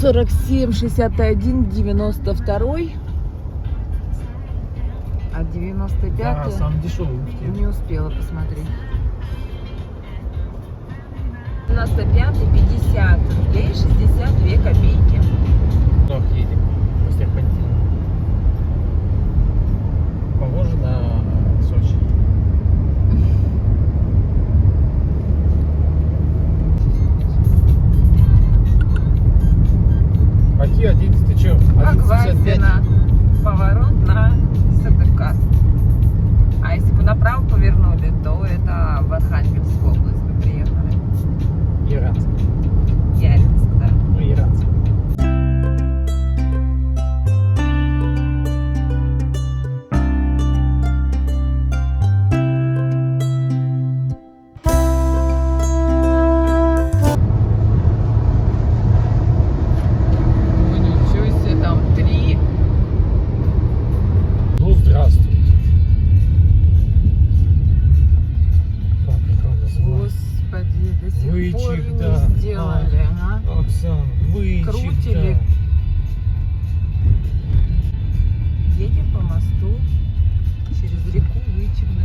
47, 61, 92. А 95 Да, сам дешевый. не успела посмотреть. 95, 50 рублей, 62 копейки. Ног едем после понедельника. Похоже на Сочи. Какие 11? Ты че? Гвоздина. Поворот на Сыктывкар. А если бы направо повернули, то это в Архангельскую область бы приехали. Яранск. Яринск, да. Ну, Яранск. Ну ничего себе, там 3. Ну, здравствуйте. Как это называется? Господи, до сих пор Вычек, да. не сделали, а? Оксан, вычек, Крутили. да. Едем по мосту через реку Вычегда.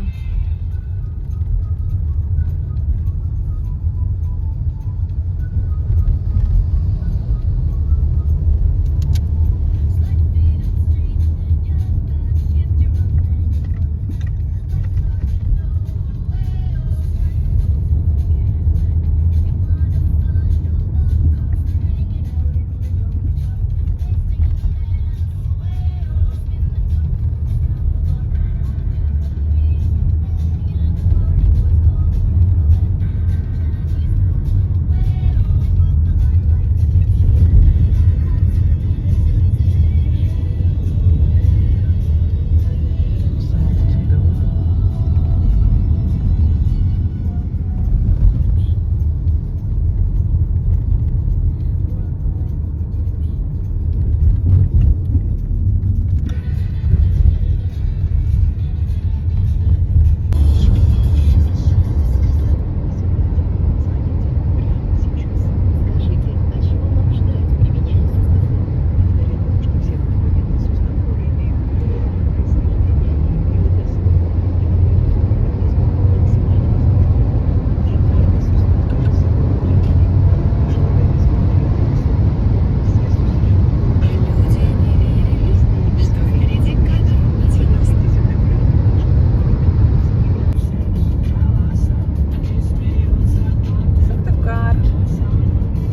Сыктывкар.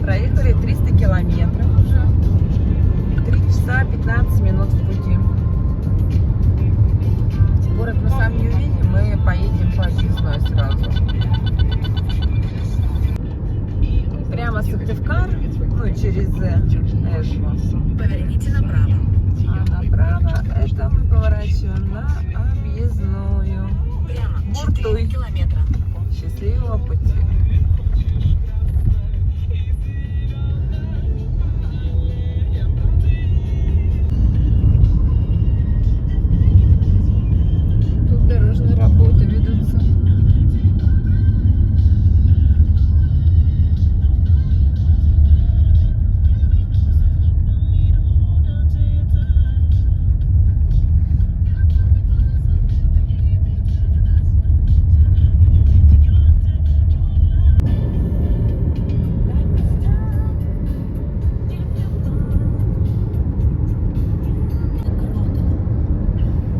Проехали 300 километров уже. 3 часа 15 минут в пути. Город мы сам не увидим, мы поедем по объездной сразу. Прямо Сыктывкар, ну через Эшву. Поверните направо. А направо это мы поворачиваем на объездную. Прямо Буртуй. 4 километра. Счастливого пути. Тут дорожные работы ведутся.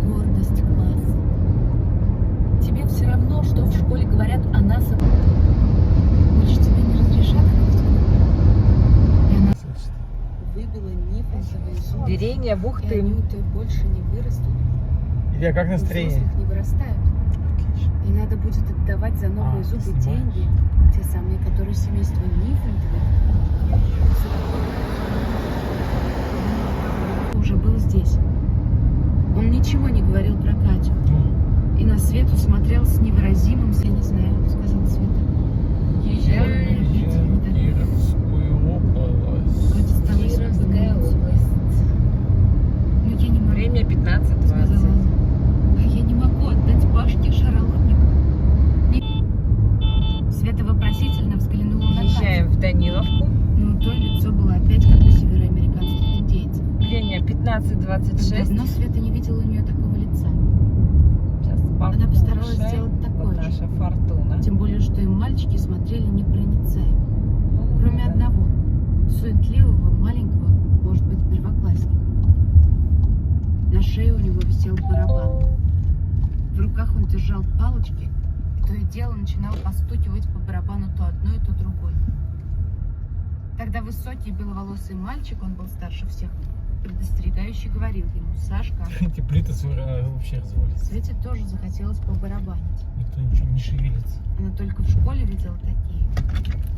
Гордость класса. Тебе все равно, что в школе говорят о нас. Хочешь, тебе не разрешат? Выбила нефритовые зубы. Деревня И они Бухтын. у тебя больше не вырастут. Илья, как У настроение? взрослых не вырастают. Отлично. И надо будет отдавать за новые зубы снимаешь? деньги. Те самые, которые семейство Нифонтовых. Уже был здесь. Он ничего не говорил про Катю. И на Свету смотрел с невыразимым, я не знаю, сказал Света. Езжай в Кировскую область. Катя стала Кировская область. Ну я не могу, Время сказала 15:20. она. А я не могу отдать Пашке шаролотник. Света вопросительно взглянула на Катю. Езжаем в Даниловку. Ну то лицо было опять как у Северянки. меня 15:26. Давно Света не видела у нее такого лица. Сейчас Она постаралась покушаем. сделать Вот такое же. наша фортуна. Тем более, что и мальчики смотрели непроницаемо. Кроме Да. одного, суетливого, маленького, может быть, первоклассника. На шее у него висел барабан. В руках он держал палочки, и то и дело начинал постукивать по барабану то одной, то другой. Тогда высокий беловолосый мальчик, он был старше всех, предостерегающе говорил ему: «Сашка». Эти плиты вообще развалились. Свете тоже захотелось побарабанить. Никто ничего не шевелится. Она только в школе видела такие.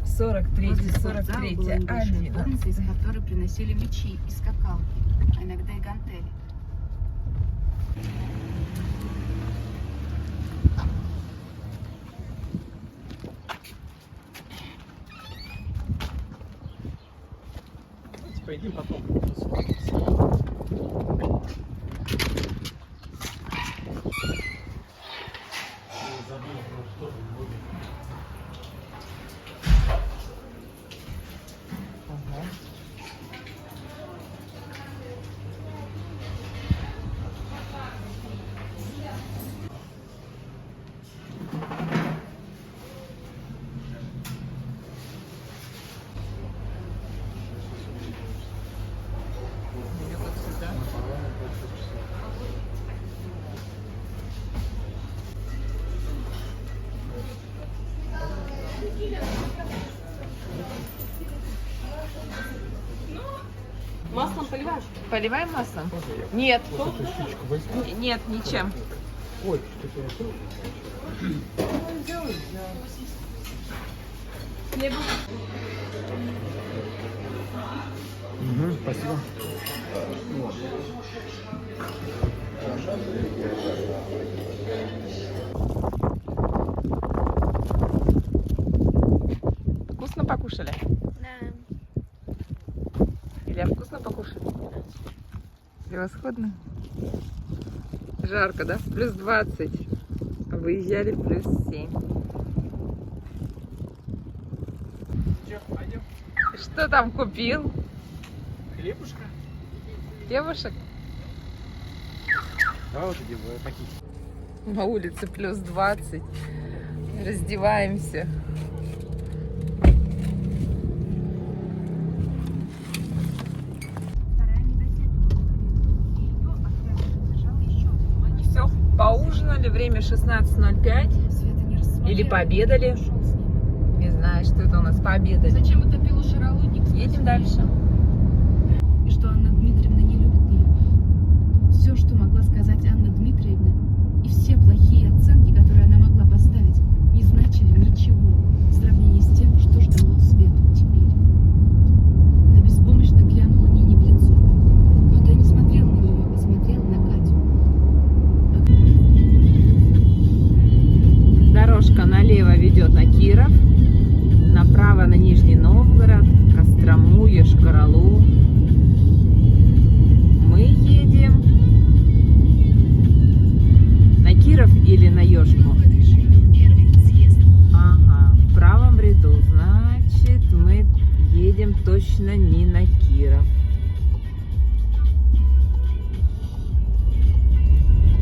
43, Возле спортзала 43, была небольшая комната, из 11. которой приносили мячи и скакалки, а иногда и гантели. Пойдем потом. Маслом поливаешь? Поливаем маслом? Нет. Вот эту штучку возьми. Нет, ничем. Ой, что это? Угу, спасибо. Вкусно покушали? Да. Илья, вкусно покушали? Превосходно. Жарко, да? Плюс 20. А выезжали плюс 7. Пойдем. Что там купил? Хлебушка? Девушек? Да, вот эти пакетики. На улице плюс 20. Раздеваемся. Вторая не дотягивала до ее, а держала еще один мальчик. Все, поужинали. Время 16:05. Света не рассмотрела. Или пообедали. Ушел с ним. Не знаю, что это у нас, пообедали. Зачем утопила шаролудник? Едем дальше. И что Анна Дмитриевна не любит ее. Все, что могла сказать Анна Дмитриевна, и все плохие оценки, которые она могла поставить, не значили ничего в сравнении с тем, что ждало Свету теперь. Она беспомощно глянула Нине в лицо, но та не смотрела на нее, а смотрела на Катю. Дорожка налево ведет на Киров, направо на Нижний Новгород, Кострому, Йошкар-Олу. Мы едем на Киров или на Йошку? Ага, в правом ряду. Значит, мы едем точно не на Киров.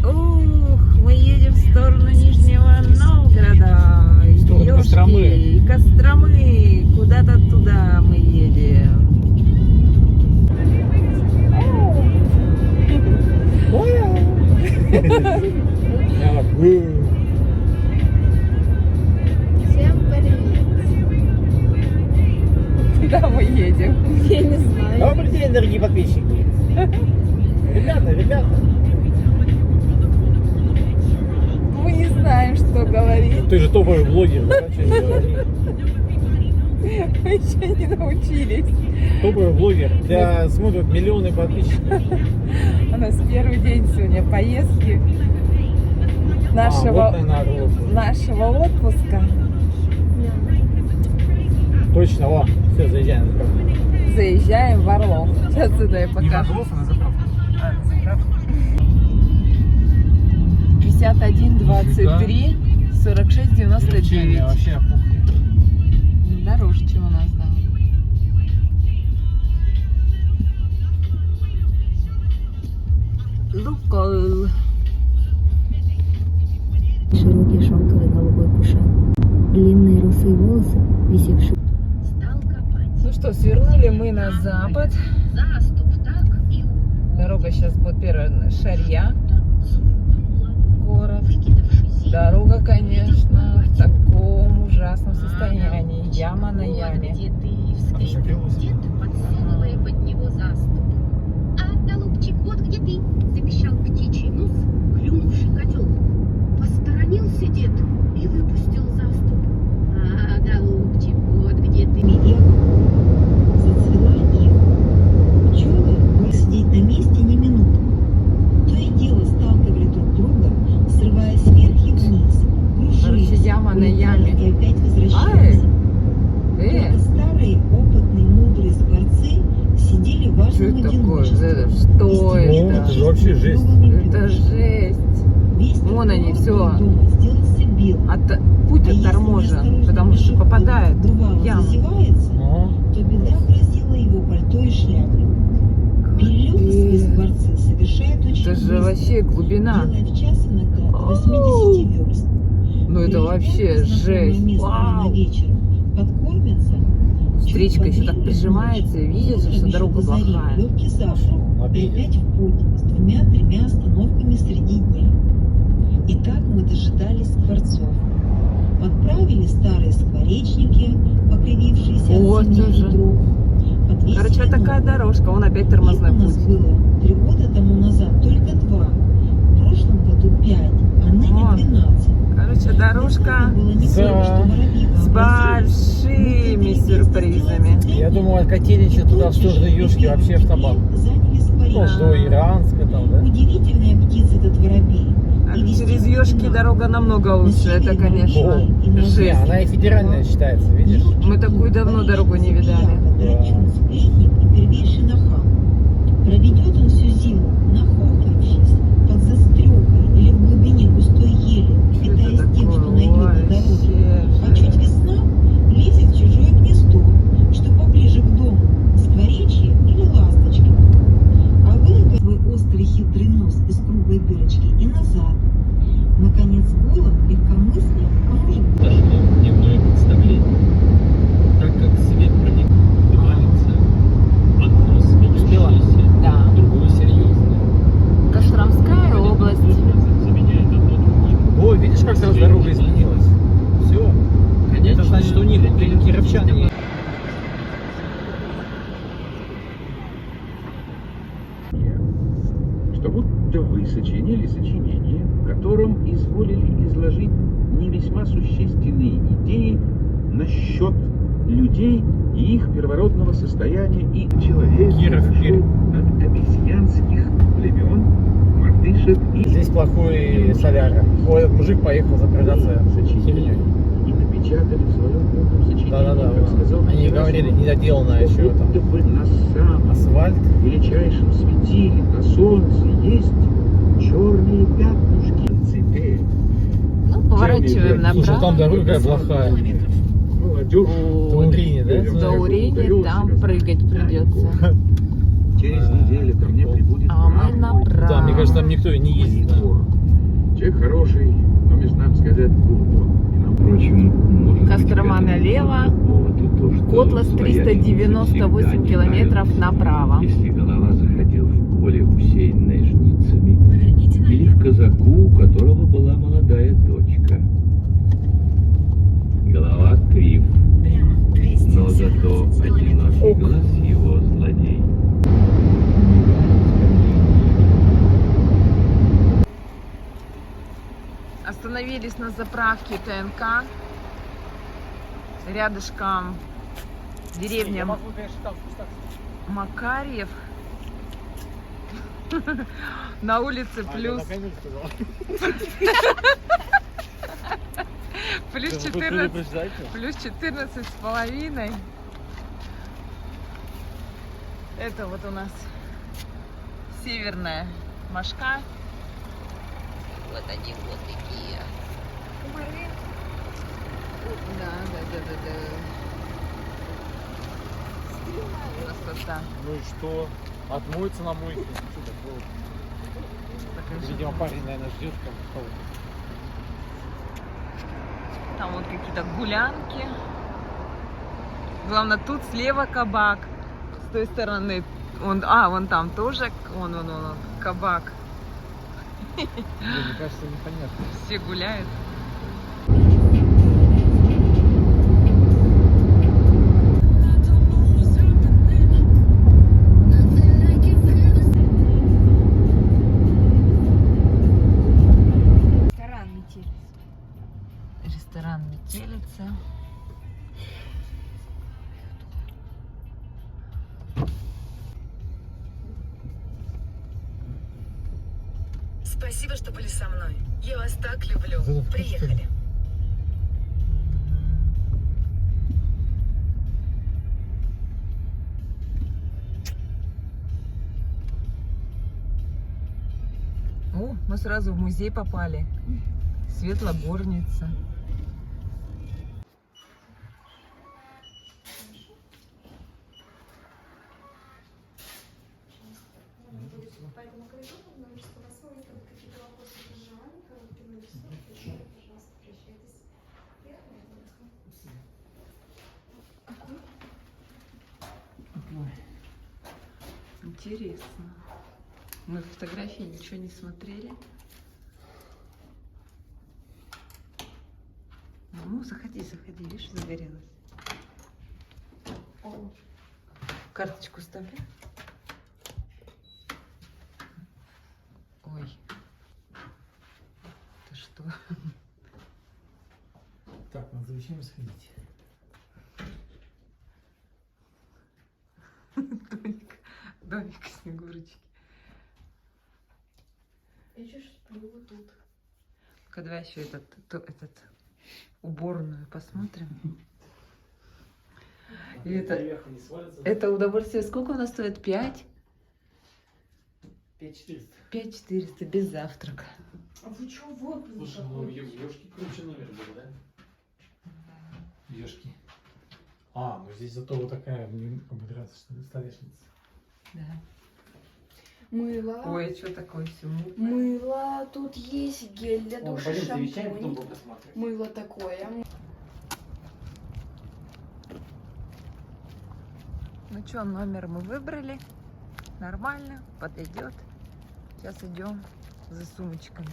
Ух, мы едем в сторону Нижнего Новгорода. В сторону Ёшки, Костромы. Костромы. Куда-то туда мы едем. Всем привет. Куда мы едем? Я не знаю. Добрый день, дорогие подписчики. Ребята. Мы не знаем, что говорить. Ты же топовый блогер, да? Что не говори. Мы еще не научились. Топовый блогер. Тебя смотрят миллионы подписчиков. У нас первый день сегодня поездки нашего, вот она, нашего отпуска. Точно, о, все, заезжаем. Заезжаем в Орлов. Сейчас сюда я покажу. на заправку. 51-23, 46-99. Вообще опухли. Дороже, чем у нас, да. Повернули мы на запад. Дорога сейчас будет первая Шарья, город. Дорога, конечно, в таком ужасном состоянии. Яма на яме. Подсовывая под него заступ. А, голубчик, вот где ты, запищал птичий нос, клюнувший котел. Посторонился дед и выпустил заступ. А, голубчик, вот где ты. Зацвела ива. Пчелы не сидеть на месте ни минуты. То и дело сталкивали друг друга, срываясь вверх и вниз, Короче, кружились, яма на улетали яме. и опять возвращались. Только старые, опытные, мудрые скворцы сидели Что важным это такое? одиночеством. Что это же вообще жесть. Это жесть. Весь Вон они, тротуар всё. вдоль дома сделался белым. Путь А если отторможен, неосторожно потому что пешеход попадает бывало в яму. зазевается, то беда грозила его пальто и шляпой. Перелеты скворцы совершают очень Это же быстро, вообще глубина. делая в час иногда до 80 верст. Ну это вообще Прилетят на знакомое жесть. место рано Вау. вечером, подкормятся. Встречка чуть еще так подвинут прижимается, ночью, видите, утром что еще дорога до зари плохая. легкий завтрак. И Обидел. опять в путь с 2-3 остановками среди дня. И так мы дожидались скворцов. Подправили старые скворечники, покривившиеся Вот от зимних уже. ветров. Подвесили Короче, вот такая новые. дорожка, вон опять тормозной Их у нас путь. было 3 года тому назад только 2. В прошлом году 5, а ныне Вот. 12. Короче, дорожка Было не Да. то, что воробьи с попросили. большими сюрпризами. Я думал, от Котельнича туда в сторону Юшки вообще автобан. Заняли Ну, скворечники. до Иранска там, да? Удивительная птица этот воробей. А И везде через Ёшки одинаково. дорога намного лучше, это, конечно, Не, жесть. она и федеральная считается, видишь? Мы такую давно дорогу не видали. Драчун, сплетник и первейший нахал. Проведет он всю зиму, нахохлившись, под застрехой или в глубине густой ели, Что питаясь это тем, что такое? найдет на Вообще дороге. А жесть. чуть весна, лезет в чужое гнездо, что поближе к дому, скворечье или ласточки. А вылегает свой острый хитрый нос из круглой дырочки и назад. Наконец, голод, легкомыслие, а может быть... Зашло дневное представление. Так как свет проникается, одно смеющееся, Да. другое серьезное. Костромская область. Образом заменяет одно другим. Ой, видишь, как сразу дорога изменилась? Все. Это значит, что у них кировчане. Что будто вы сочинили сочинение, в котором изволили изложить не весьма существенные идеи насчет людей и их первородного состояния, и человек Киров, отошел Кир. от обезьянских племен, мартышек и Здесь плохой соляра. Ой, этот мужик поехал заправляться херней. и напечатали в своем полном сочинении, Да-да-да. как сказал Они Герасим, говорили, недоделанная что еще там будто бы на самом асфальт. величайшем светиле на солнце есть черные пятнышки на цепи. Ну, поворачиваем Слушай, там направо. дорога плохая. Молодежь. Таурини, да? До Урени там прыгать придется. Через неделю ко мне прибудет А мы направо. Да, мне кажется, там никто и не ездит. Да. человек хороший, но, между нами сказать, бурбон. И нам, впрочем, может Кострома налево, Котлас 398 километров направо. Если голова заходила в поле, усеянное жницами, или в казаку, у которого была молодая дочка. Голова крив, но зато одинокий глаз его злодей. Остановились на заправке ТНК. Рядышком деревня Макарьев. На улице плюс 14 с половиной. Это вот у нас северная мошка. Вот они вот такие. Да. Красота. Ну и что? Отмоется на мойке. Что такого? Видимо, парень, наверное, ждет кого-то. Там вот какие-то гулянки. Главное, тут слева кабак, с той стороны. Вон там тоже, вон, кабак. Мне кажется, непонятно. Все гуляют. Ресторан метелица. Ресторан «Метелица». Спасибо, что были со мной. Я вас так люблю. Да, да, Приехали. О, мы сразу в музей попали. Светлогорница. Интересно. Мы фотографии ничего не смотрели. Ну, заходи, видишь, загорелась. О, карточку вставляй. Ой. Ты что? Так, надо за вещами сходить. Домик Снегурочки. Я чё ж сплю вот тут. Когда еще этот уборную посмотрим. И это удовольствие сколько у нас стоит? 5? 5400. 5400 без завтрака. А вы чё вот? Слушай, ну в Ёшке круче номер был, да? Ёшки. А, ну здесь зато вот такая, мне обыграться, что ли, столешница. Да. Мыло. Ой, что такое все? Мыло. Тут есть гель для О, душа, пойдем за вещами, потом шампунь. будем посмотреть. Мыло такое. Ну что, номер мы выбрали. Нормально, подойдет. Сейчас идем за сумочками.